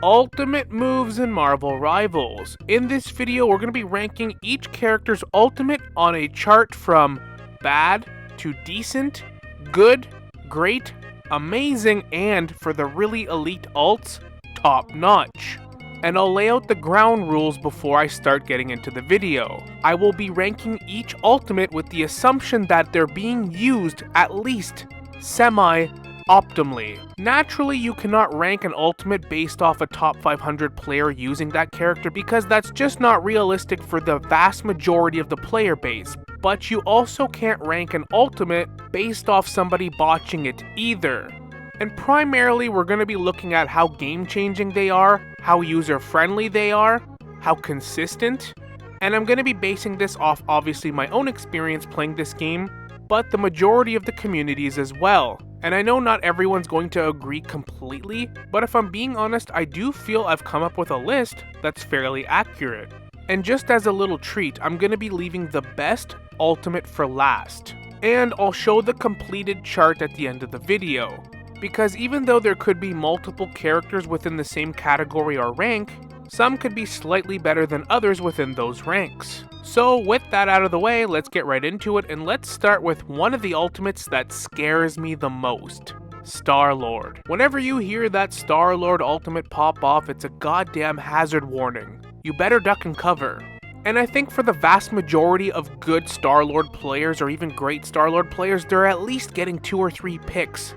Ultimate moves in Marvel Rivals. In this video, we're going to be ranking each character's ultimate on a chart from bad to decent, good, great, amazing, and for the really elite ults, top notch. And I'll lay out the ground rules before I start getting into the video. I will be ranking each ultimate with the assumption that they're being used at least semi-optimally. Naturally, you cannot rank an ultimate based off a top 500 player using that character because that's just not realistic for the vast majority of the player base. But you also can't rank an ultimate based off somebody botching it either. And primarily, we're going to be looking at how game-changing they are, how user-friendly they are, how consistent, and I'm going to be basing this off obviously my own experience playing this game, but the majority of the communities as well. And I know not everyone's going to agree completely, but if I'm being honest, I do feel I've come up with a list that's fairly accurate. And just as a little treat, I'm going to be leaving the best ultimate for last. And I'll show the completed chart at the end of the video. Because even though there could be multiple characters within the same category or rank, some could be slightly better than others within those ranks. So with that out of the way, let's get right into it, and let's start with one of the ultimates that scares me the most. StarLord. Whenever you hear that StarLord ultimate pop off, it's a goddamn hazard warning. You better duck and cover. And I think for the vast majority of good StarLord players or even great StarLord players, they're at least getting 2 or 3 picks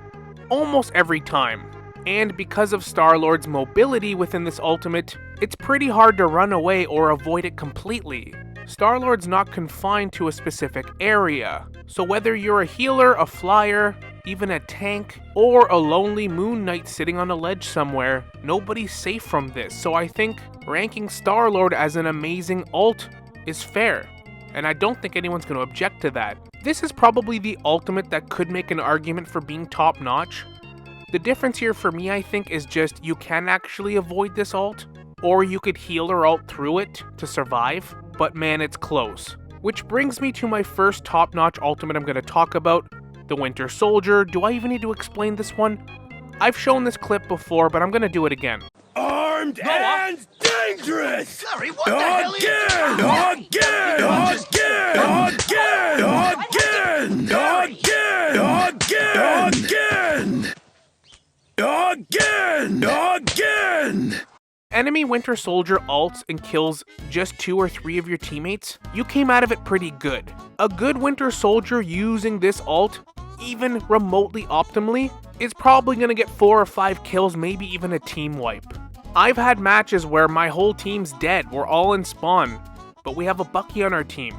almost every time. And because of StarLord's mobility within this ultimate, it's pretty hard to run away or avoid it completely. StarLord's not confined to a specific area, so whether you're a healer, a flyer, even a tank, or a lonely Moon Knight sitting on a ledge somewhere, nobody's safe from this. So I think ranking StarLord as an amazing ult is fair, and I don't think anyone's going to object to that. This is probably the ultimate that could make an argument for being top notch. The difference here for me, I think, is just you can actually avoid this ult, or you could heal or ult through it to survive, but man, it's close. Which brings me to my first top-notch ultimate I'm going to talk about, the Winter Soldier. Do I even need to explain this one? I've shown this clip before, but I'm going to do it again. Armed and dangerous! Sorry, what the hell are you doing? Again! Enemy Winter Soldier ults and kills just 2 or 3 of your teammates, you came out of it pretty good. A good Winter Soldier using this ult, even remotely optimally, is probably going to get 4 or 5 kills, maybe even a team wipe. I've had matches where my whole team's dead, we're all in spawn, but we have a Bucky on our team,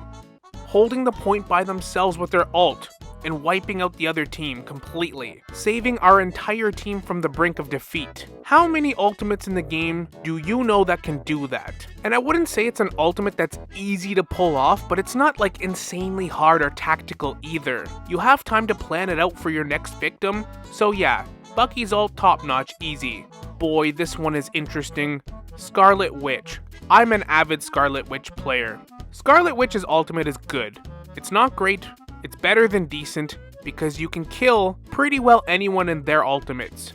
holding the point by themselves with their ult, and wiping out the other team completely, saving our entire team from the brink of defeat. How many ultimates in the game do you know that can do that? And I wouldn't say it's an ultimate that's easy to pull off, but it's not like insanely hard or tactical either. You have time to plan it out for your next victim, so yeah, Bucky's ult top notch, easy. Boy, this one is interesting. Scarlet Witch. I'm an avid Scarlet Witch player. Scarlet Witch's ultimate is good. It's not great, it's better than decent, because you can kill pretty well anyone in their ultimates.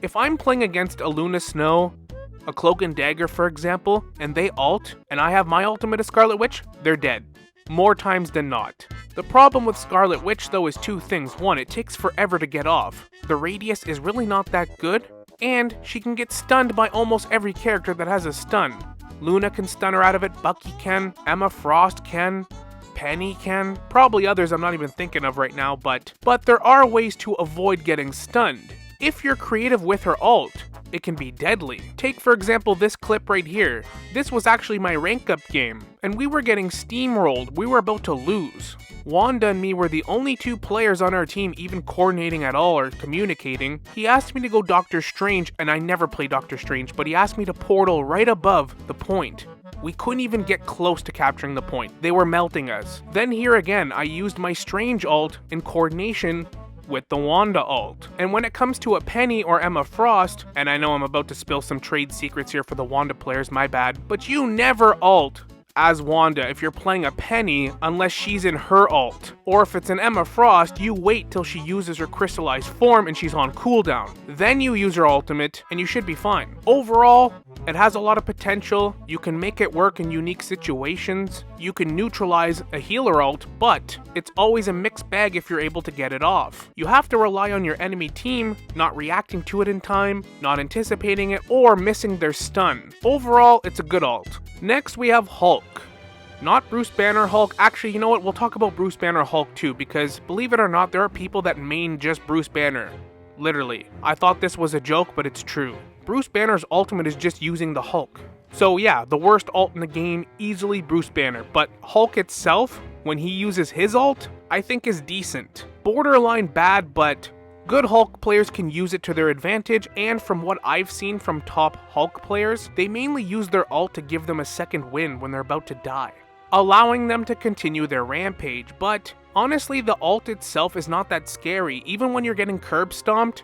If I'm playing against a Luna Snow, a Cloak and Dagger for example, and they ult, and I have my ultimate as Scarlet Witch, they're dead. More times than not. The problem with Scarlet Witch though is 2 things. 1, it takes forever to get off. The radius is really not that good, and she can get stunned by almost every character that has a stun. Luna can stun her out of it, Bucky can, Emma Frost can, Penny can, probably others I'm not even thinking of right now, but there are ways to avoid getting stunned. If you're creative with her ult, it can be deadly. Take for example this clip right here. This was actually my rank up game, and we were getting steamrolled, we were about to lose. Wanda and me were the only 2 players on our team even coordinating at all or communicating. He asked me to go Doctor Strange, and I never play Doctor Strange, but he asked me to portal right above the point. We couldn't even get close to capturing the point. They were melting us. Then here again, I used my Strange ult in coordination with the Wanda ult. And when it comes to a Penny or Emma Frost, and I know I'm about to spill some trade secrets here for the Wanda players, my bad, but you never ult as Wanda if you're playing a Penny unless she's in her ult. Or if it's an Emma Frost, you wait till she uses her crystallized form and she's on cooldown. Then you use her ultimate and you should be fine. Overall, it has a lot of potential. You can make it work in unique situations. You can neutralize a healer ult, but it's always a mixed bag if you're able to get it off. You have to rely on your enemy team not reacting to it in time, not anticipating it, or missing their stun. Overall, it's a good ult. Next, we have Hulk. Not Bruce Banner Hulk. Actually, you know what? We'll talk about Bruce Banner Hulk too, because believe it or not, there are people that main just Bruce Banner. Literally. I thought this was a joke, but it's true. Bruce Banner's ultimate is just using the Hulk. So yeah, the worst ult in the game, easily Bruce Banner. But Hulk itself, when he uses his ult, I think is decent. Borderline bad, but good Hulk players can use it to their advantage, and from what I've seen from top Hulk players, they mainly use their ult to give them a second win when they're about to die, allowing them to continue their rampage. But honestly, the ult itself is not that scary. Even when you're getting curb stomped,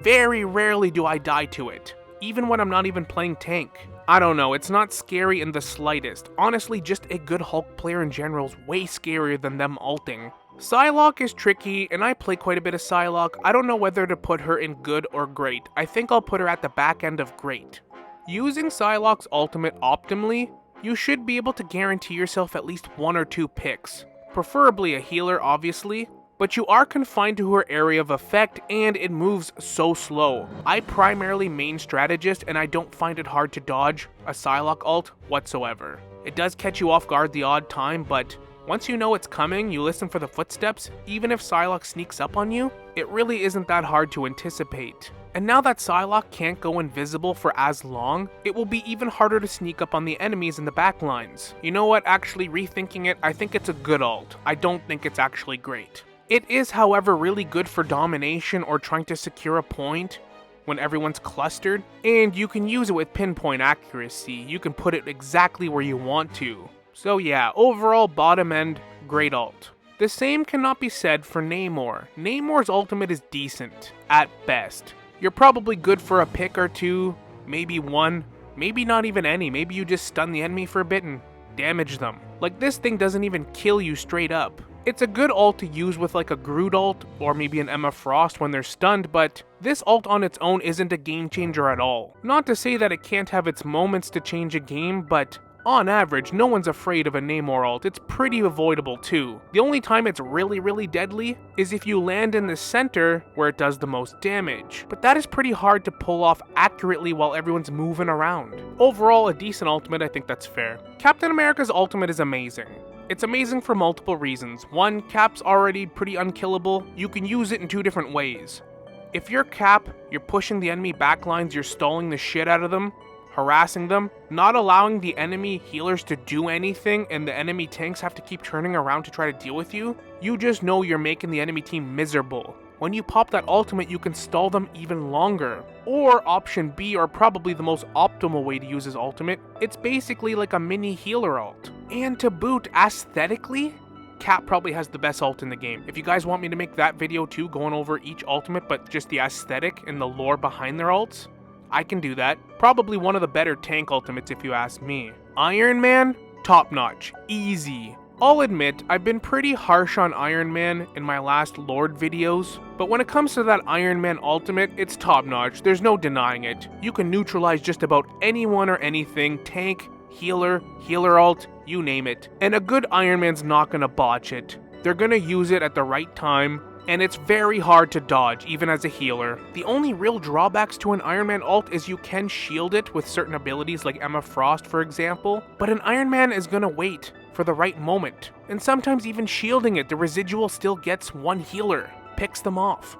very rarely do I die to it, even when I'm not even playing tank. I don't know, it's not scary in the slightest. Honestly, just a good Hulk player in general is way scarier than them ulting. Psylock is tricky, and I play quite a bit of Psylock. I don't know whether to put her in good or great. I think I'll put her at the back end of great. Using Psylock's ultimate optimally, you should be able to guarantee yourself at least 1 or 2 picks. Preferably a healer, obviously, but you are confined to her area of effect, and it moves so slow. I primarily main strategist, and I don't find it hard to dodge a Psylock ult whatsoever. It does catch you off guard the odd time, but once you know it's coming, you listen for the footsteps. Even if Psylock sneaks up on you, it really isn't that hard to anticipate. And now that Psylock can't go invisible for as long, it will be even harder to sneak up on the enemies in the backlines. You know what, actually rethinking it, I think it's a good ult. I don't think it's actually great. It is, however, really good for domination or trying to secure a point when everyone's clustered, and you can use it with pinpoint accuracy. You can put it exactly where you want to. So yeah, overall bottom end, great ult. The same cannot be said for Namor. Namor's ultimate is decent, at best. You're probably good for a pick or 2, maybe 1, maybe not even any. Maybe you just stun the enemy for a bit and damage them. Like, this thing doesn't even kill you straight up. It's a good ult to use with like a Groot ult or maybe an Emma Frost when they're stunned, but this ult on its own isn't a game changer at all. Not to say that it can't have its moments to change a game, but on average, no one's afraid of a Namor ult. It's pretty avoidable too. The only time it's really deadly is if you land in the center where it does the most damage. But that is pretty hard to pull off accurately while everyone's moving around. Overall, a decent ultimate, I think that's fair. Captain America's ultimate is amazing. It's amazing for multiple reasons. One, Cap's already pretty unkillable. You can use it in 2 different ways. If you're Cap, you're pushing the enemy backlines, you're stalling the shit out of them, harassing them, not allowing the enemy healers to do anything, and the enemy tanks have to keep turning around to try to deal with you, you just know you're making the enemy team miserable. When you pop that ultimate, you can stall them even longer. Or option B, or probably the most optimal way to use his ultimate, it's basically like a mini healer ult. And to boot, aesthetically, Cap probably has the best ult in the game. If you guys want me to make that video too, going over each ultimate, but just the aesthetic and the lore behind their ults, I can do that. Probably one of the better tank ultimates if you ask me. Iron Man, top notch, easy. I'll admit, I've been pretty harsh on Iron Man in my last Lord videos, but when it comes to that Iron Man ultimate, it's top notch, there's no denying it. You can neutralize just about anyone or anything, tank, healer ult, you name it. And a good Iron Man's not gonna botch it. They're gonna use it at the right time, and it's very hard to dodge, even as a healer. The only real drawbacks to an Iron Man ult is you can shield it with certain abilities like Emma Frost, for example, but an Iron Man is gonna wait for the right moment. And sometimes even shielding it, the residual still gets one healer, picks them off.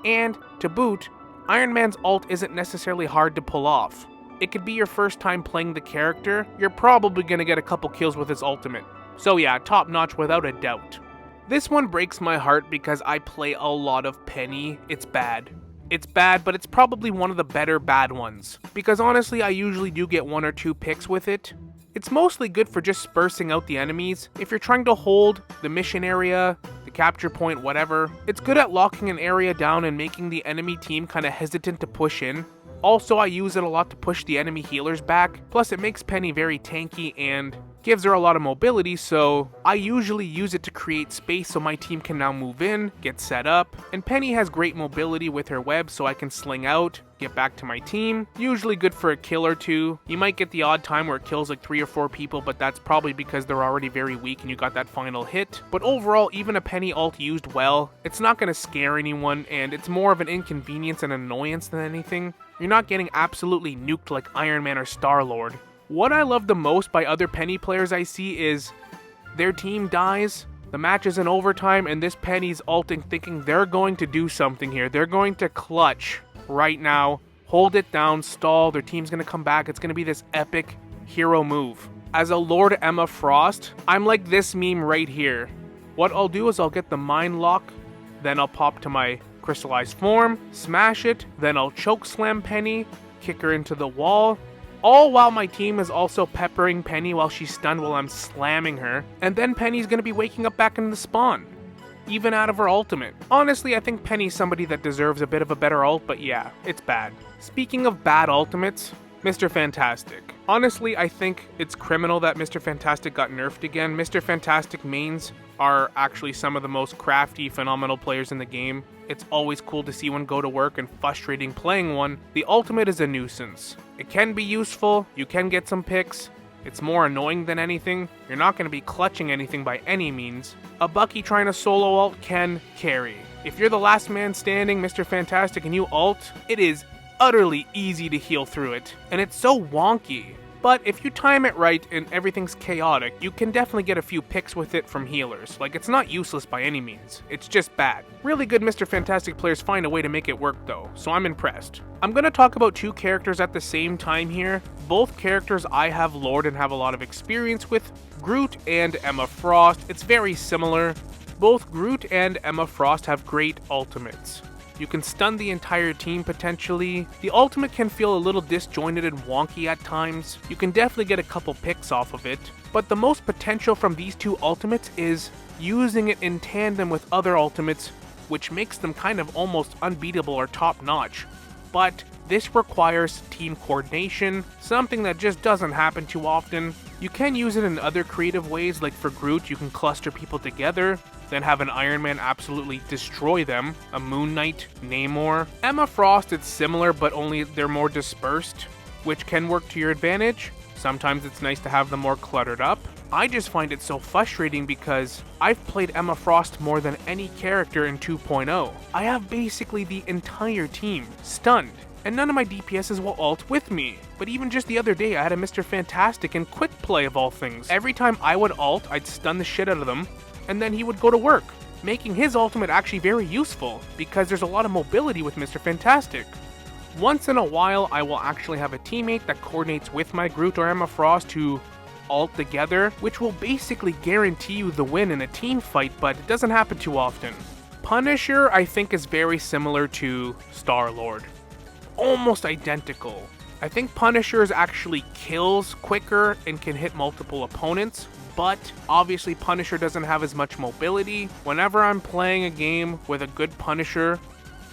And to boot, Iron Man's ult isn't necessarily hard to pull off. It could be your first time playing the character, you're probably gonna get a couple kills with his ultimate. So yeah, top notch without a doubt. This one breaks my heart because I play a lot of Penny. It's bad. It's bad, but it's probably one of the better bad ones. Because honestly, I usually do get 1 or 2 picks with it. It's mostly good for just spursing out the enemies. If you're trying to hold the mission area, the capture point, whatever, it's good at locking an area down and making the enemy team kind of hesitant to push in. Also, I use it a lot to push the enemy healers back, plus it makes Penny very tanky and gives her a lot of mobility, so I usually use it to create space so my team can now move in, get set up, and Penny has great mobility with her web so I can sling out, get back to my team. Usually good for a kill or two. You might get the odd time where it kills like 3 or 4 people, but that's probably because they're already very weak and you got that final hit. But overall, even a Penny ult used well, it's not going to scare anyone, and it's more of an inconvenience and annoyance than anything. You're not getting absolutely nuked like Iron Man or StarLord. What I love the most by other Penny players I see is their team dies, the match is in overtime, and this Penny's ulting thinking they're going to do something here. They're going to clutch right now, hold it down, stall, their team's going to come back. It's going to be this epic hero move. As a Lord Emma Frost, I'm like this meme right here. What I'll do is I'll get the Mind Lock, then I'll pop to my crystallized form, smash it, then I'll choke slam Penny, kick her into the wall, all while my team is also peppering Penny while she's stunned while I'm slamming her, and then Penny's gonna be waking up back in the spawn, even out of her ultimate. Honestly, I think Penny's somebody that deserves a bit of a better ult, but yeah, it's bad. Speaking of bad ultimates, Mr. Fantastic. Honestly, I think it's criminal that Mr. Fantastic got nerfed again. Mr. Fantastic mains are actually some of the most crafty, phenomenal players in the game. It's always cool to see one go to work and frustrating playing one. The ultimate is a nuisance. It can be useful, you can get some picks. It's more annoying than anything. You're not going to be clutching anything by any means. A Bucky trying to solo ult can carry. If you're the last man standing, Mr. Fantastic, and you ult, it is utterly easy to heal through it, and it's so wonky. But if you time it right and everything's chaotic, you can definitely get a few picks with it from healers. Like, it's not useless by any means, it's just bad. Really good Mr. Fantastic players find a way to make it work though, so I'm impressed. I'm gonna talk about 2 characters at the same time here. Both characters I have lored and have a lot of experience with, Groot and Emma Frost. It's very similar. Both Groot and Emma Frost have great ultimates. You can stun the entire team potentially. The ultimate can feel a little disjointed and wonky at times. You can definitely get a couple picks off of it. But the most potential from these 2 ultimates is using it in tandem with other ultimates, which makes them kind of almost unbeatable or top-notch. But this requires team coordination, something that just doesn't happen too often. You can use it in other creative ways, like for Groot, you can cluster people together, then have an Iron Man absolutely destroy them, a Moon Knight, Namor. Emma Frost, it's similar, but only they're more dispersed, which can work to your advantage. Sometimes it's nice to have them more cluttered up. I just find it so frustrating because I've played Emma Frost more than any character in 2.0. I have basically the entire team stunned, and none of my DPSs will ult with me. But even just the other day, I had a Mr. Fantastic in quick play of all things. Every time I would ult, I'd stun the shit out of them, and then he would go to work, making his ultimate actually very useful, because there's a lot of mobility with Mr. Fantastic. Once in a while, I will actually have a teammate that coordinates with my Groot or Emma Frost to ult together, which will basically guarantee you the win in a team fight, but it doesn't happen too often. Punisher, I think, is very similar to StarLord. Almost identical. I think Punisher actually kills quicker and can hit multiple opponents, but obviously Punisher doesn't have as much mobility. Whenever I'm playing a game with a good Punisher,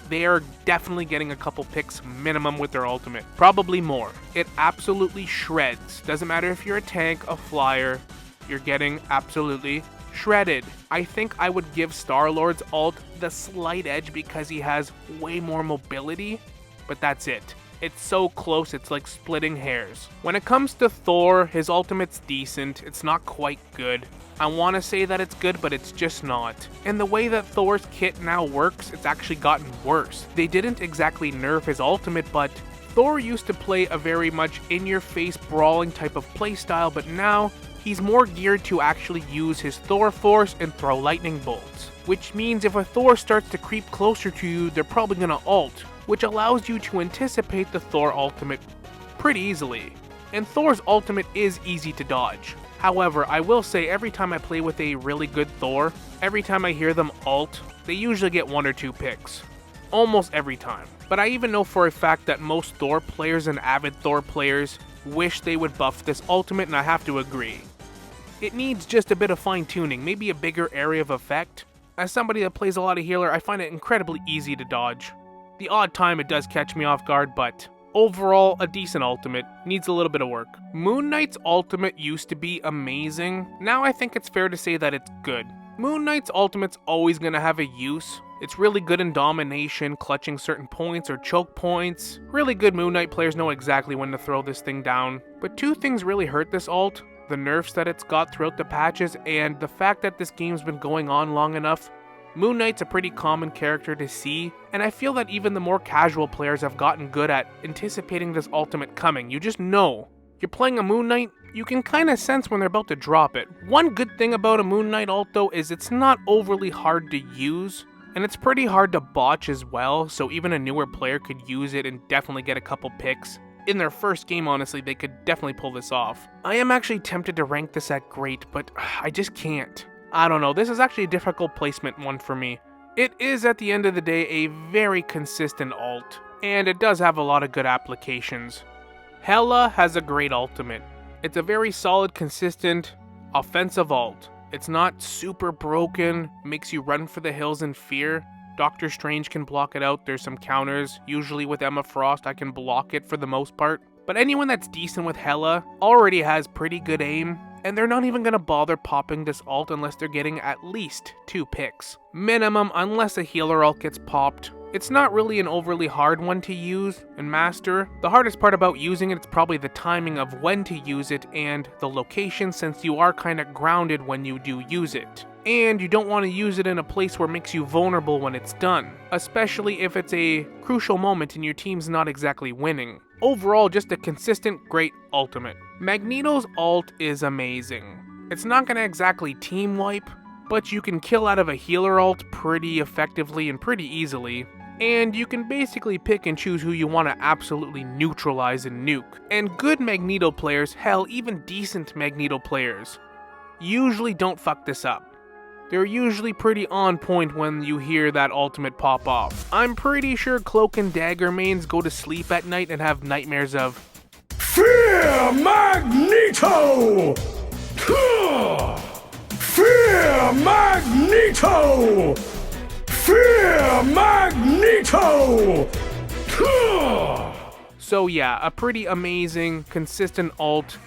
they are definitely getting a couple picks minimum with their ultimate. Probably more. It absolutely shreds. Doesn't matter if you're a tank, a flyer, you're getting absolutely shredded. I think I would give StarLord's ult the slight edge because he has way more mobility, but that's it. It's so close, it's like splitting hairs. When it comes to Thor, his ultimate's decent, it's not quite good. I want to say that it's good, but it's just not. And the way that Thor's kit now works, it's actually gotten worse. They didn't exactly nerf his ultimate, but Thor used to play a very much in-your-face brawling type of playstyle, but now he's more geared to actually use his Thor Force and throw lightning bolts. Which means if a Thor starts to creep closer to you, they're probably gonna ult, which allows you to anticipate the Thor ultimate pretty easily. And Thor's ultimate is easy to dodge. However, I will say every time I play with a really good Thor, every time I hear them ult, they usually get 1 or 2 picks. Almost every time. But I even know for a fact that most Thor players and avid Thor players wish they would buff this ultimate, and I have to agree. It needs just a bit of fine tuning, maybe a bigger area of effect. As somebody that plays a lot of healer, I find it incredibly easy to dodge. The odd time it does catch me off guard, but Overall, a decent ultimate, needs a little bit of work. Moon Knight's ultimate used to be amazing, now I think it's fair to say that it's good. Moon Knight's ultimate's always going to have a use. It's really good in domination, clutching certain points or choke points. Really good Moon Knight players know exactly when to throw this thing down. But two things really hurt this ult: the nerfs that it's got throughout the patches, and the fact that this game's been going on long enough. Moon Knight's a pretty common character to see, and I feel that even the more casual players have gotten good at anticipating this ultimate coming. You just know. You're playing a Moon Knight, you can kinda sense when they're about to drop it. One good thing about a Moon Knight ult though is it's not overly hard to use, and it's pretty hard to botch as well, so even a newer player could use it and definitely get a couple picks. In their first game, honestly, they could definitely pull this off. I am actually tempted to rank this at great, but I just can't. I don't know, this is actually a difficult placement one for me. It is, at the end of the day, a very consistent ult, and it does have a lot of good applications. Hela has a great ultimate. It's a very solid, consistent, offensive ult. It's not super broken, makes you run for the hills in fear. Doctor Strange can block it out, there's some counters. Usually with Emma Frost, I can block it for the most part. But anyone that's decent with Hela already has pretty good aim, and they're not even gonna bother popping this ult unless they're getting at least 2 picks. Minimum, unless a healer ult gets popped. It's not really an overly hard one to use and master. The hardest part about using it is probably the timing of when to use it and the location, since you are kinda grounded when you do use it. And you don't want to use it in a place where it makes you vulnerable when it's done, especially if it's a crucial moment and your team's not exactly winning. Overall, just a consistent, great ultimate. Magneto's ult is amazing. It's not going to exactly team wipe, but you can kill out of a healer ult pretty effectively and pretty easily. And you can basically pick and choose who you want to absolutely neutralize and nuke. And good Magneto players, hell, even decent Magneto players, usually don't fuck this up. They're usually pretty on point when you hear that ultimate pop off. I'm pretty sure Cloak and Dagger mains go to sleep at night and have nightmares of Fear Magneto! Fear Magneto! Fear Magneto! So yeah, a pretty amazing, consistent ult.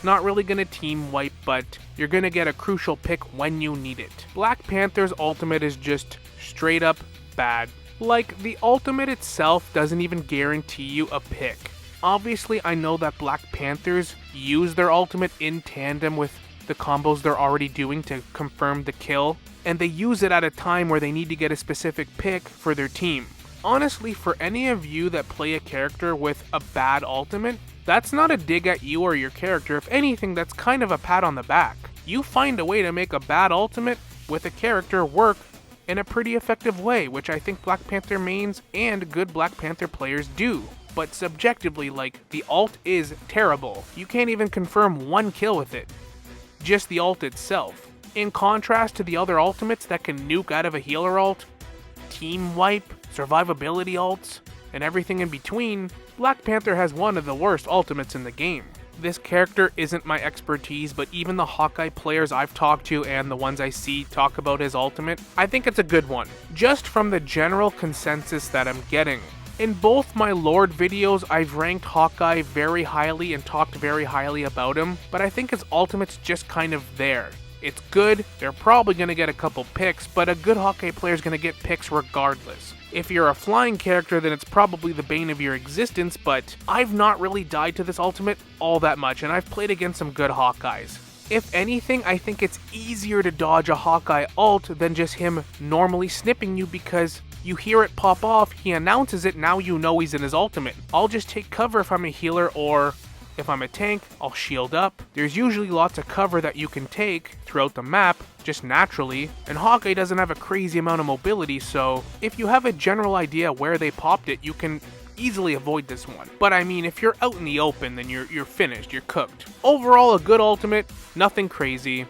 Not really gonna team wipe, but you're gonna get a crucial pick when you need it. Black Panther's ultimate is just straight up bad. Like, the ultimate itself doesn't even guarantee you a pick. Obviously, I know that Black Panthers use their ultimate in tandem with the combos they're already doing to confirm the kill, and they use it at a time where they need to get a specific pick for their team. Honestly, for any of you that play a character with a bad ultimate, that's not a dig at you or your character. If anything, that's kind of a pat on the back. You find a way to make a bad ultimate with a character work in a pretty effective way, which I think Black Panther mains and good Black Panther players do. But subjectively, like, the ult is terrible. You can't even confirm 1 kill with it. Just the ult itself. In contrast to the other ultimates that can nuke out of a healer ult, team wipe, survivability ults, and everything in between, Black Panther has one of the worst ultimates in the game. This character isn't my expertise, but even the Hawkeye players I've talked to and the ones I see talk about his ultimate, I think it's a good one, just from the general consensus that I'm getting. In both my Lord videos, I've ranked Hawkeye very highly and talked very highly about him, but I think his ultimate's just kind of there. It's good, they're probably going to get a couple picks, but a good Hawkeye player is going to get picks regardless. If you're a flying character, then it's probably the bane of your existence, but I've not really died to this ultimate all that much, and I've played against some good Hawkeyes. If anything, I think it's easier to dodge a Hawkeye ult than just him normally snipping you, because you hear it pop off, he announces it, now you know he's in his ultimate. I'll just take cover if I'm a healer, or if I'm a tank, I'll shield up. There's usually lots of cover that you can take throughout the map, just naturally, and Hawkeye doesn't have a crazy amount of mobility, so if you have a general idea where they popped it, you can easily avoid this one. But I mean, if you're out in the open, then you're finished, you're cooked. Overall, a good ultimate, nothing crazy.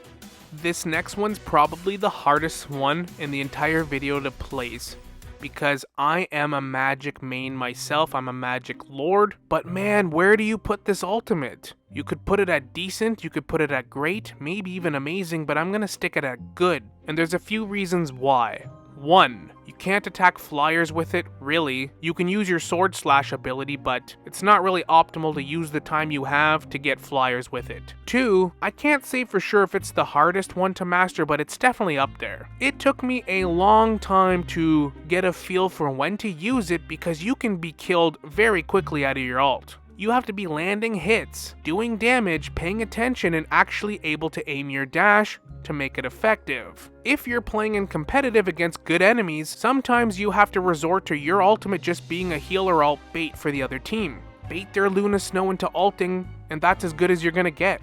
This next one's probably the hardest one in the entire video to place, because I am a magic main myself, I'm a magic lord, but man, where do you put this ultimate? You could put it at decent, you could put it at great, maybe even amazing, but I'm gonna stick it at good, and there's a few reasons why. 1. You can't attack flyers with it, really. You can use your sword slash ability, but it's not really optimal to use the time you have to get flyers with it. 2. I can't say for sure if it's the hardest one to master, but it's definitely up there. It took me a long time to get a feel for when to use it because you can be killed very quickly out of your ult. You have to be landing hits, doing damage, paying attention, and actually able to aim your dash to make it effective. If you're playing in competitive against good enemies, sometimes you have to resort to your ultimate just being a healer ult bait for the other team. Bait their Luna Snow into ulting, and that's as good as you're gonna get.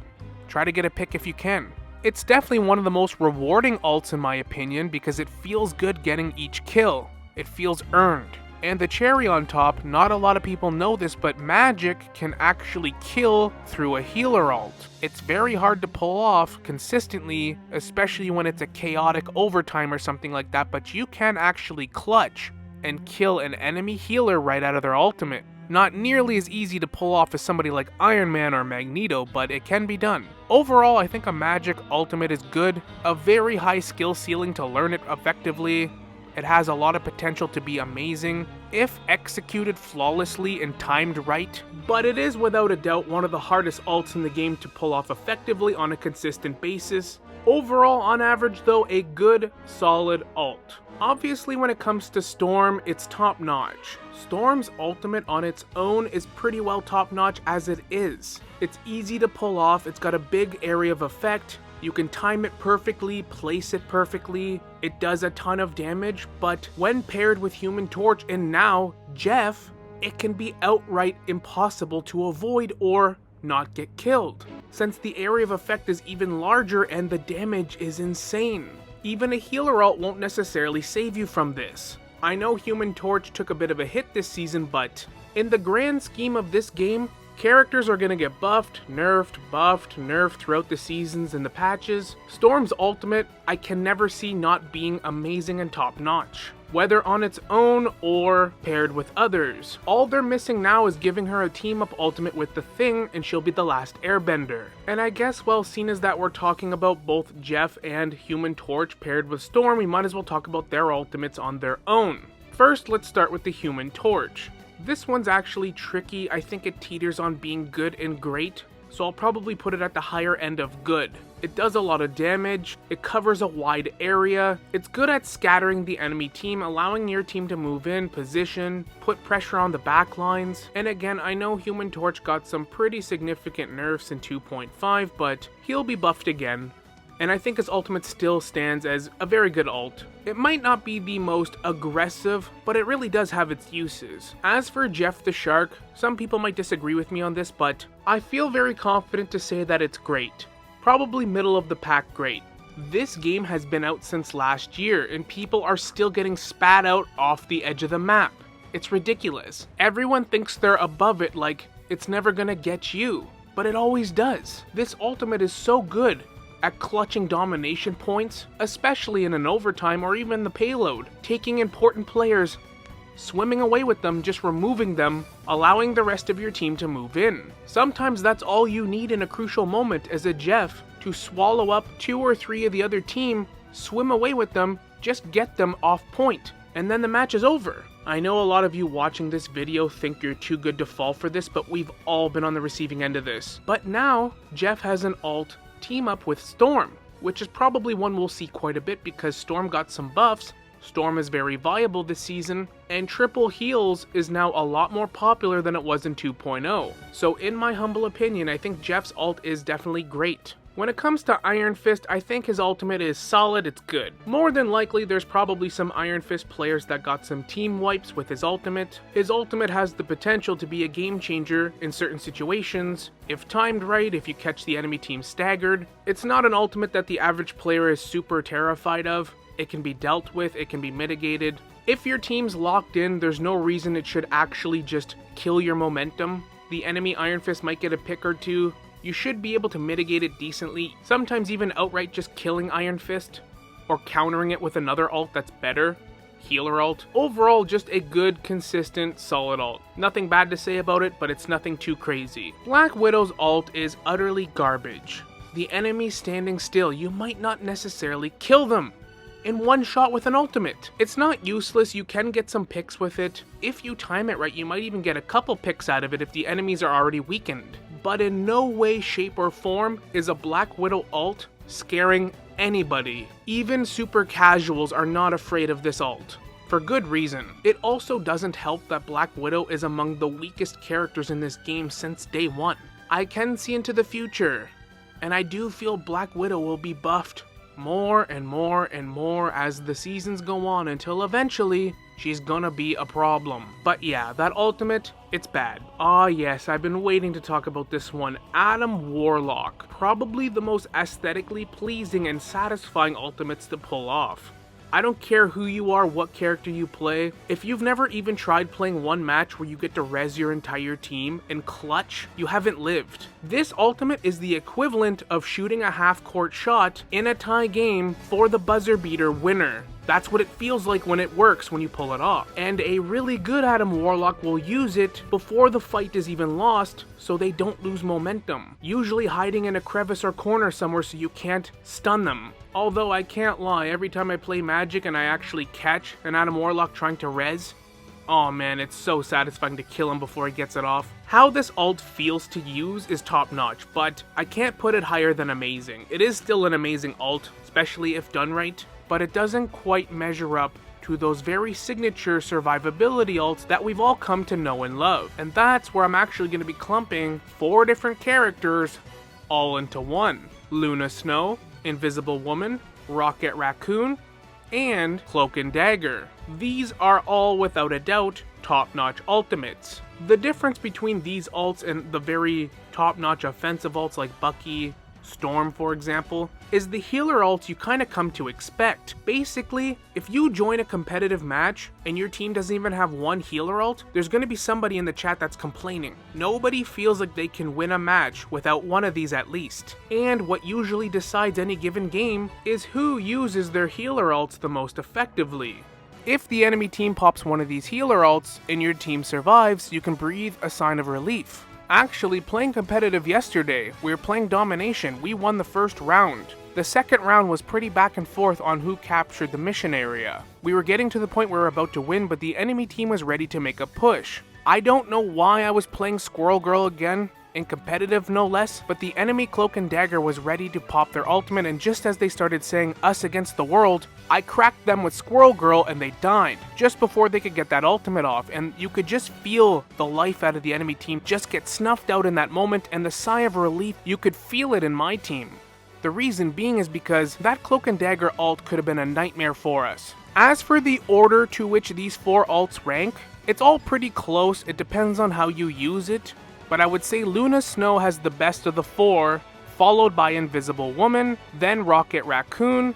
Try to get a pick if you can. It's definitely one of the most rewarding ults in my opinion because it feels good getting each kill. It feels earned. And the cherry on top, not a lot of people know this, but magic can actually kill through a healer ult. It's very hard to pull off consistently, especially when it's a chaotic overtime or something like that, but you can actually clutch and kill an enemy healer right out of their ultimate. Not nearly as easy to pull off as somebody like Iron Man or Magneto, but it can be done. Overall, I think a magic ultimate is good, a very high skill ceiling to learn it effectively. It has a lot of potential to be amazing if executed flawlessly and timed right, but it is without a doubt one of the hardest ults in the game to pull off effectively on a consistent basis. Overall, on average though, a good, solid ult. Obviously when it comes to Storm, it's top notch. Storm's ultimate on its own is pretty well top notch as it is. It's easy to pull off, it's got a big area of effect. You can time it perfectly, place it perfectly, it does a ton of damage, but when paired with Human Torch and now Jeff, it can be outright impossible to avoid or not get killed, since the area of effect is even larger and the damage is insane. Even a healer ult won't necessarily save you from this. I know Human Torch took a bit of a hit this season, but in the grand scheme of this game, characters are going to get buffed, nerfed throughout the seasons and the patches. Storm's ultimate, I can never see not being amazing and top notch, whether on its own or paired with others. All they're missing now is giving her a team up ultimate with the Thing and she'll be the last airbender. And I guess, well, seeing as that we're talking about both Jeff and Human Torch paired with Storm, we might as well talk about their ultimates on their own. First, let's start with the Human Torch. This one's actually tricky. I think it teeters on being good and great, so I'll probably put it at the higher end of good. It does a lot of damage, it covers a wide area, it's good at scattering the enemy team, allowing your team to move in, position, put pressure on the back lines. And again, I know Human Torch got some pretty significant nerfs in 2.5, but he'll be buffed again. And I think his ultimate still stands as a very good ult. It might not be the most aggressive, but it really does have its uses. As for Jeff the Shark, some people might disagree with me on this, but I feel very confident to say that it's great. Probably middle of the pack great. This game has been out since last year, and people are still getting spat out off the edge of the map. It's ridiculous. Everyone thinks they're above it, like it's never gonna get you, but it always does. This ultimate is so good at clutching domination points, especially in an overtime or even the payload, taking important players, swimming away with them, just removing them, allowing the rest of your team to move in. Sometimes that's all you need in a crucial moment as a Jeff, to swallow up 2 or 3 of the other team, swim away with them, just get them off point, and then the match is over. I know a lot of you watching this video think you're too good to fall for this, but we've all been on the receiving end of this. But now, Jeff has an ult team up with Storm, which is probably one we'll see quite a bit because Storm got some buffs, Storm is very viable this season, and triple heals is now a lot more popular than it was in 2.0. So in my humble opinion, I think Jeff's ult is definitely great. When it comes to Iron Fist, I think his ultimate is solid, it's good. More than likely, there's probably some Iron Fist players that got some team wipes with his ultimate. His ultimate has the potential to be a game changer in certain situations. If timed right, if you catch the enemy team staggered. It's not an ultimate that the average player is super terrified of. It can be dealt with, it can be mitigated. If your team's locked in, there's no reason it should actually just kill your momentum. The enemy Iron Fist might get a pick or two. You should be able to mitigate it decently, sometimes even outright just killing Iron Fist, or countering it with another ult that's better, healer ult. Overall, just a good, consistent, solid ult. Nothing bad to say about it, but it's nothing too crazy. Black Widow's ult is utterly garbage. The enemy standing still, you might not necessarily kill them. in one shot with an ultimate. It's not useless, you can get some picks with it. If you time it right, you might even get a couple picks out of it if the enemies are already weakened. But in no way, shape, or form is a Black Widow ult scaring anybody. Even super casuals are not afraid of this ult. For good reason. It also doesn't help that Black Widow is among the weakest characters in this game since day one. I can see into the future, and I do feel Black Widow will be buffed more and more and more as the seasons go on until eventually she's gonna be a problem. But yeah, that ultimate, it's bad. Ah yes, I've been waiting to talk about this one. Adam Warlock. Probably the most aesthetically pleasing and satisfying ultimates to pull off. I don't care who you are, what character you play. If you've never even tried playing one match where you get to res your entire team and clutch, you haven't lived. This ultimate is the equivalent of shooting a half-court shot in a tie game for the buzzer beater winner. That's what it feels like when it works when you pull it off. And a really good Adam Warlock will use it before the fight is even lost so they don't lose momentum. Usually hiding in a crevice or corner somewhere so you can't stun them. Although I can't lie, every time I play Magic and I actually catch an Adam Warlock trying to res, oh man, it's so satisfying to kill him before he gets it off. How this ult feels to use is top notch, but I can't put it higher than amazing. It is still an amazing ult, especially if done right, but it doesn't quite measure up to those very signature survivability ults that we've all come to know and love. And that's where I'm actually going to be clumping 4 different characters all into one. Luna Snow, Invisible Woman, Rocket Raccoon, and Cloak and Dagger. These are all without a doubt top-notch ultimates. The difference between these ults and the very top-notch offensive ults like Bucky, Storm for example, is the healer ults you kind of come to expect. Basically, if you join a competitive match and your team doesn't even have one healer ult, there's going to be somebody in the chat that's complaining. Nobody feels like they can win a match without one of these at least. And what usually decides any given game is who uses their healer ults the most effectively. If the enemy team pops one of these healer ults and your team survives, you can breathe a sign of relief. Actually, playing competitive yesterday, we were playing domination. We won the first round. The second round was pretty back and forth on who captured the mission area. We were getting to the point where we were about to win, but the enemy team was ready to make a push. I don't know why I was playing Squirrel Girl again, in competitive no less, but the enemy Cloak and Dagger was ready to pop their ultimate, and just as they started saying us against the world, I cracked them with Squirrel Girl and they died just before they could get that ultimate off, and you could just feel the life out of the enemy team just get snuffed out in that moment, and the sigh of relief, you could feel it in my team. The reason being is because that Cloak and Dagger ult could have been a nightmare for us. As for the order to which these 4 ults rank, it's all pretty close, it depends on how you use it. But I would say Luna Snow has the best of the 4, followed by Invisible Woman, then Rocket Raccoon,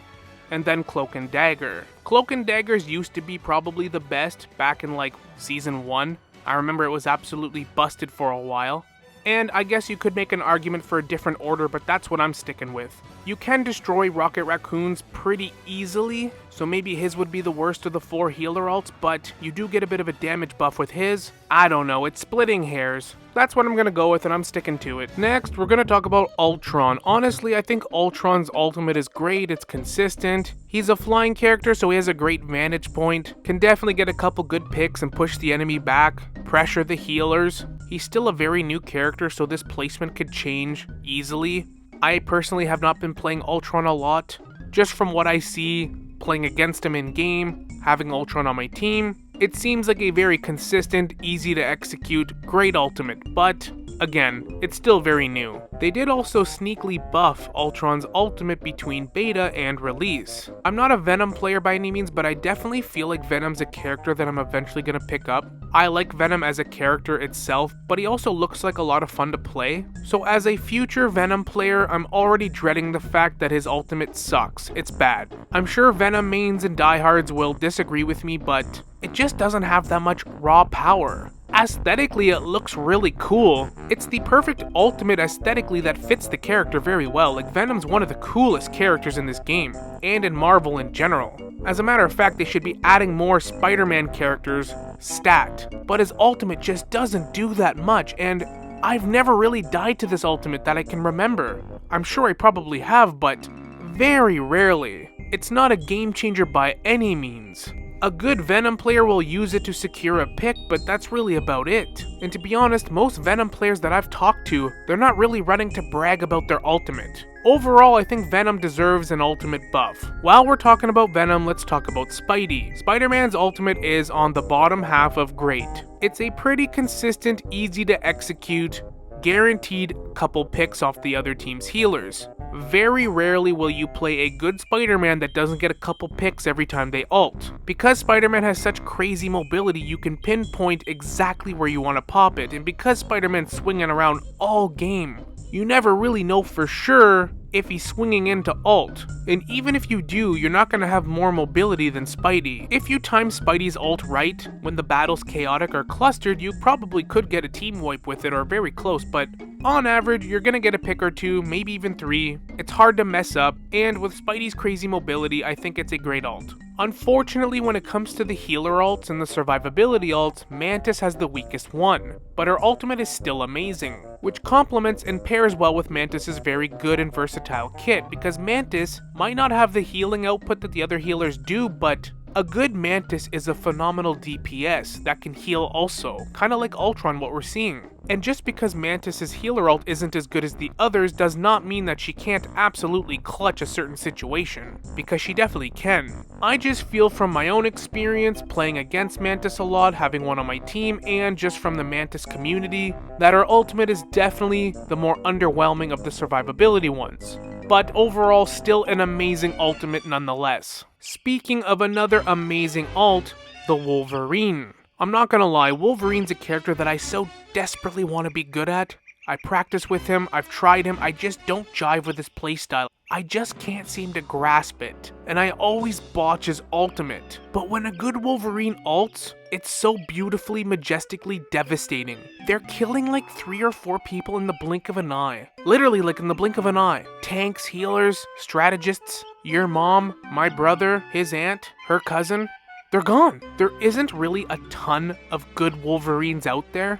and then Cloak and Dagger. Cloak and Daggers used to be probably the best back in like Season 1. I remember it was absolutely busted for a while. And I guess you could make an argument for a different order, but that's what I'm sticking with. You can destroy Rocket Raccoons pretty easily, so maybe his would be the worst of the 4 healer ults, but you do get a bit of a damage buff with his. I don't know, it's splitting hairs. That's what I'm gonna go with, and I'm sticking to it. Next, we're gonna talk about Ultron. Honestly, I think Ultron's ultimate is great, it's consistent. He's a flying character, so he has a great vantage point. Can definitely get a couple good picks and push the enemy back, pressure the healers. He's still a very new character, so this placement could change easily. I personally have not been playing Ultron a lot. Just from what I see, playing against him in game, having Ultron on my team, it seems like a very consistent, easy to execute, great ultimate, but again, it's still very new. They did also sneakily buff Ultron's ultimate between beta and release. I'm not a Venom player by any means, but I definitely feel like Venom's a character that I'm eventually going to pick up. I like Venom as a character itself, but he also looks like a lot of fun to play. So as a future Venom player, I'm already dreading the fact that his ultimate sucks. It's bad. I'm sure Venom mains and diehards will disagree with me, but it just doesn't have that much raw power. Aesthetically, it looks really cool. It's the perfect ultimate aesthetically that fits the character very well. Like, Venom's one of the coolest characters in this game, and in Marvel in general. As a matter of fact, they should be adding more SpiderMan characters stat, but his ultimate just doesn't do that much, and I've never really died to this ultimate that I can remember. I'm sure I probably have, but very rarely. It's not a game changer by any means. A good Venom player will use it to secure a pick, but that's really about it. And to be honest, most Venom players that I've talked to, they're not really running to brag about their ultimate. Overall, I think Venom deserves an ultimate buff. While we're talking about Venom, let's talk about Spidey. Spider-Man's ultimate is on the bottom half of great. It's a pretty consistent, easy to execute, guaranteed couple picks off the other team's healers. Very rarely will you play a good Spider-Man that doesn't get a couple picks every time they ult. Because Spider-Man has such crazy mobility, you can pinpoint exactly where you want to pop it, and because Spider-Man's swinging around all game, you never really know for sure if he's swinging into ult. And even if you do, you're not going to have more mobility than Spidey. If you time Spidey's ult right, when the battle's chaotic or clustered, you probably could get a team wipe with it or very close, but on average, you're going to get a pick or two, maybe even three. It's hard to mess up, and with Spidey's crazy mobility, I think it's a great ult. Unfortunately, when it comes to the healer ults and the survivability ults, Mantis has the weakest one, but her ultimate is still amazing, which complements and pairs well with Mantis' very good and versatile kit, because Mantis might not have the healing output that the other healers do, but a good Mantis is a phenomenal DPS that can heal also, kinda like Ultron what we're seeing. And just because Mantis' healer ult isn't as good as the others does not mean that she can't absolutely clutch a certain situation, because she definitely can. I just feel from my own experience playing against Mantis a lot, having one on my team, and just from the Mantis community, that her ultimate is definitely the more underwhelming of the survivability ones. But overall, still an amazing ultimate nonetheless. Speaking of another amazing ult, the Wolverine. I'm not gonna lie, Wolverine's a character that I so desperately want to be good at. I practice with him, I've tried him, I just don't jive with his playstyle. I just can't seem to grasp it, and I always botch his ultimate. But when a good Wolverine ults, it's so beautifully, majestically devastating. They're killing like 3 or 4 people in the blink of an eye. Literally like in the blink of an eye. Tanks, healers, strategists, your mom, my brother, his aunt, her cousin. They're gone. There isn't really a ton of good Wolverines out there.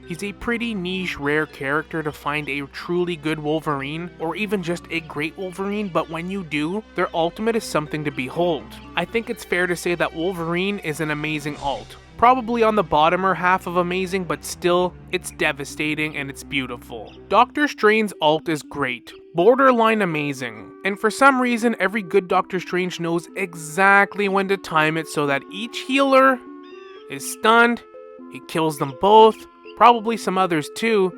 He's a pretty niche, rare character to find a truly good Wolverine, or even just a great Wolverine, but when you do, their ultimate is something to behold. I think it's fair to say that Wolverine is an amazing ult. Probably on the bottomer half of amazing, but still, it's devastating and it's beautiful. Doctor Strange's ult is great. Borderline amazing. And for some reason, every good Doctor Strange knows exactly when to time it so that each healer is stunned, he kills them both, probably some others too,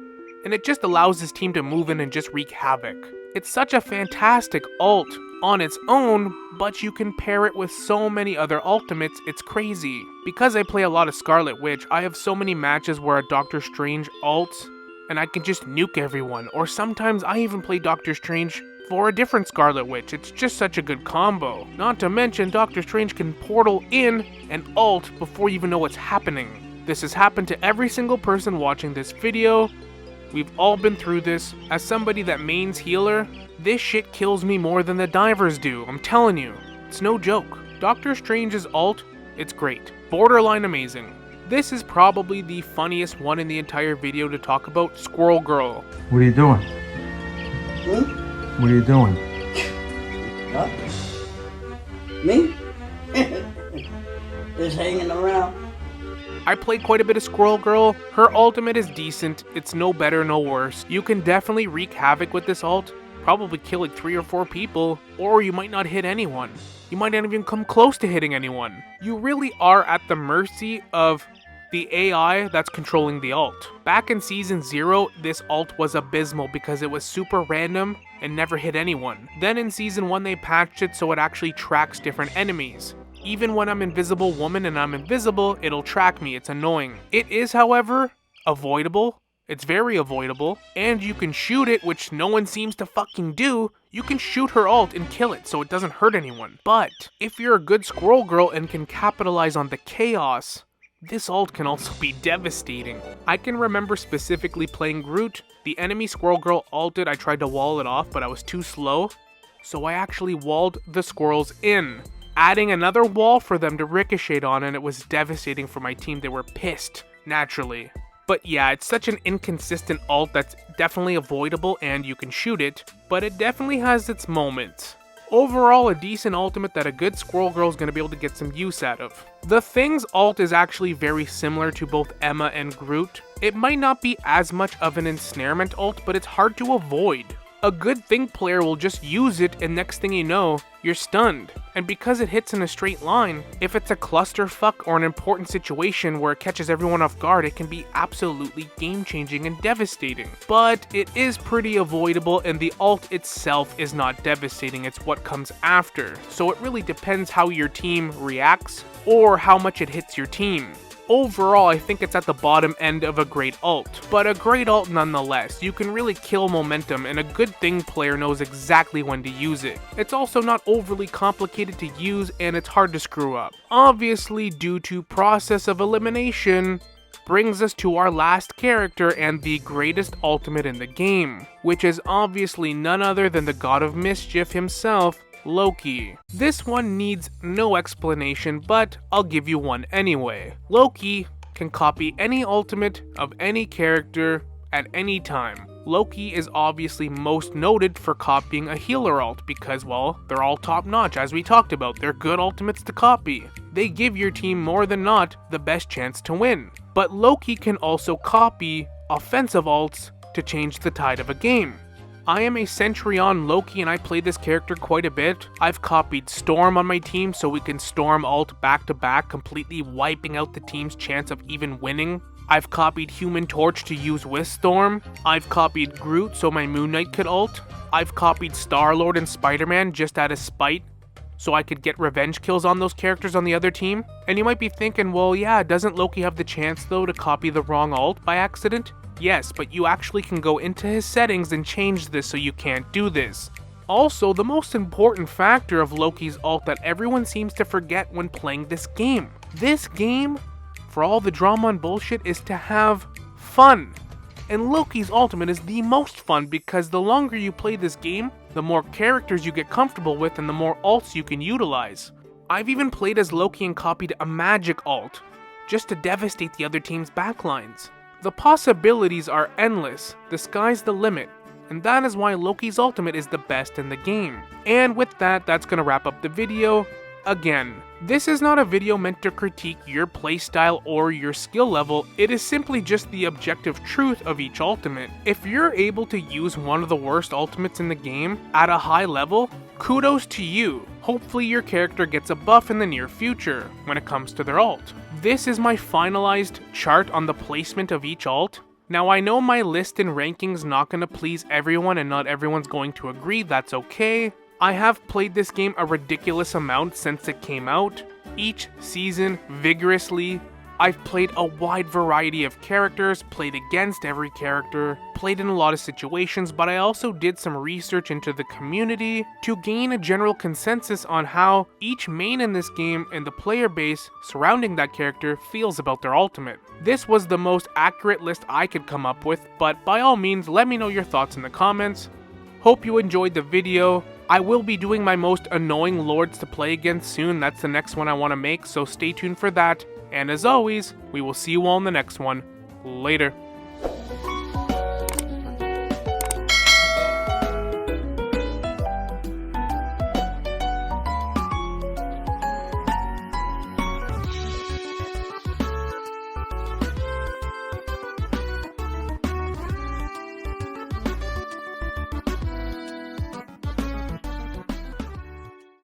and it just allows his team to move in and just wreak havoc. It's such a fantastic ult on its own, but you can pair it with so many other ultimates, it's crazy. Because I play a lot of Scarlet Witch, I have so many matches where a Doctor Strange ults, and I can just nuke everyone, or sometimes I even play Doctor Strange for a different Scarlet Witch. It's just such a good combo. Not to mention, Doctor Strange can portal in and ult before you even know what's happening. This has happened to every single person watching this video. We've all been through this. As somebody that mains healer, this shit kills me more than the divers do. I'm telling you. It's no joke. Doctor Strange's ult, it's great. Borderline amazing. This is probably the funniest one in the entire video to talk about, Squirrel Girl. What are you doing? What are you doing? What? Me? Just hanging around. I played quite a bit of Squirrel Girl. Her ultimate is decent. It's no better, no worse. You can definitely wreak havoc with this ult. Probably kill like 3 or 4 people, or you might not hit anyone. You might not even come close to hitting anyone. You really are at the mercy of the AI that's controlling the ult. Back in Season 0, this ult was abysmal because it was super random and never hit anyone. Then in Season 1, they patched it so it actually tracks different enemies. Even when I'm Invisible Woman and I'm invisible, it'll track me. It's annoying. It is, however, avoidable. It's very avoidable. And you can shoot it, which no one seems to fucking do. You can shoot her ult and kill it so it doesn't hurt anyone. But if you're a good Squirrel Girl and can capitalize on the chaos, this ult can also be devastating. I can remember specifically playing Groot. The enemy Squirrel Girl ulted, I tried to wall it off, but I was too slow. So I actually walled the squirrels in, adding another wall for them to ricochet on, and it was devastating for my team. They were pissed, naturally. But yeah, it's such an inconsistent ult that's definitely avoidable and you can shoot it, but it definitely has its moments. Overall, a decent ultimate that a good Squirrel Girl is going to be able to get some use out of. The Thing's ult is actually very similar to both Emma and Groot. It might not be as much of an ensnarement ult, but it's hard to avoid. A good Thing player will just use it, and next thing you know, you're stunned. And because it hits in a straight line, if it's a clusterfuck or an important situation where it catches everyone off guard, it can be absolutely game-changing and devastating. But it is pretty avoidable, and the ult itself is not devastating, it's what comes after. So it really depends how your team reacts, or how much it hits your team. Overall, I think it's at the bottom end of a great ult, but a great ult nonetheless. You can really kill momentum, and a good Thing player knows exactly when to use it. It's also not overly complicated to use, and it's hard to screw up. Obviously, due to process of elimination, brings us to our last character and the greatest ultimate in the game, which is obviously none other than the God of Mischief himself, Loki. This one needs no explanation, but I'll give you one anyway. Loki can copy any ultimate of any character at any time. Loki is obviously most noted for copying a healer ult because, well, they're all top notch as we talked about. They're good ultimates to copy. They give your team more than not the best chance to win. But Loki can also copy offensive ults to change the tide of a game. I am a Sentry on Loki and I play this character quite a bit. I've copied Storm on my team so we can Storm ult back to back, completely wiping out the team's chance of even winning. I've copied Human Torch to use with Storm. I've copied Groot so my Moon Knight could ult. I've copied StarLord and SpiderMan just out of spite so I could get revenge kills on those characters on the other team. And you might be thinking, well yeah, doesn't Loki have the chance though to copy the wrong ult by accident? Yes, but you actually can go into his settings and change this so you can't do this. Also, the most important factor of Loki's ult that everyone seems to forget when playing this game. This game, for all the drama and bullshit, is to have fun. And Loki's ultimate is the most fun because the longer you play this game, the more characters you get comfortable with and the more ults you can utilize. I've even played as Loki and copied a magic ult, just to devastate the other team's backlines. The possibilities are endless, the sky's the limit, and that is why Loki's ultimate is the best in the game. And with that, that's gonna wrap up the video. Again, this is not a video meant to critique your playstyle or your skill level, it is simply just the objective truth of each ultimate. If you're able to use one of the worst ultimates in the game at a high level, kudos to you. Hopefully your character gets a buff in the near future when it comes to their ult. This is my finalized chart on the placement of each ult. Now I know my list and rankings not going to please everyone and not everyone's going to agree, that's okay. I have played this game a ridiculous amount since it came out, each season vigorously. I've played a wide variety of characters, played against every character, played in a lot of situations, but I also did some research into the community to gain a general consensus on how each main in this game and the player base surrounding that character feels about their ultimate. This was the most accurate list I could come up with, but by all means, let me know your thoughts in the comments. Hope you enjoyed the video. I will be doing my most annoying lords to play against soon. That's the next one I want to make, so stay tuned for that. And as always, we will see you all in the next one. Later.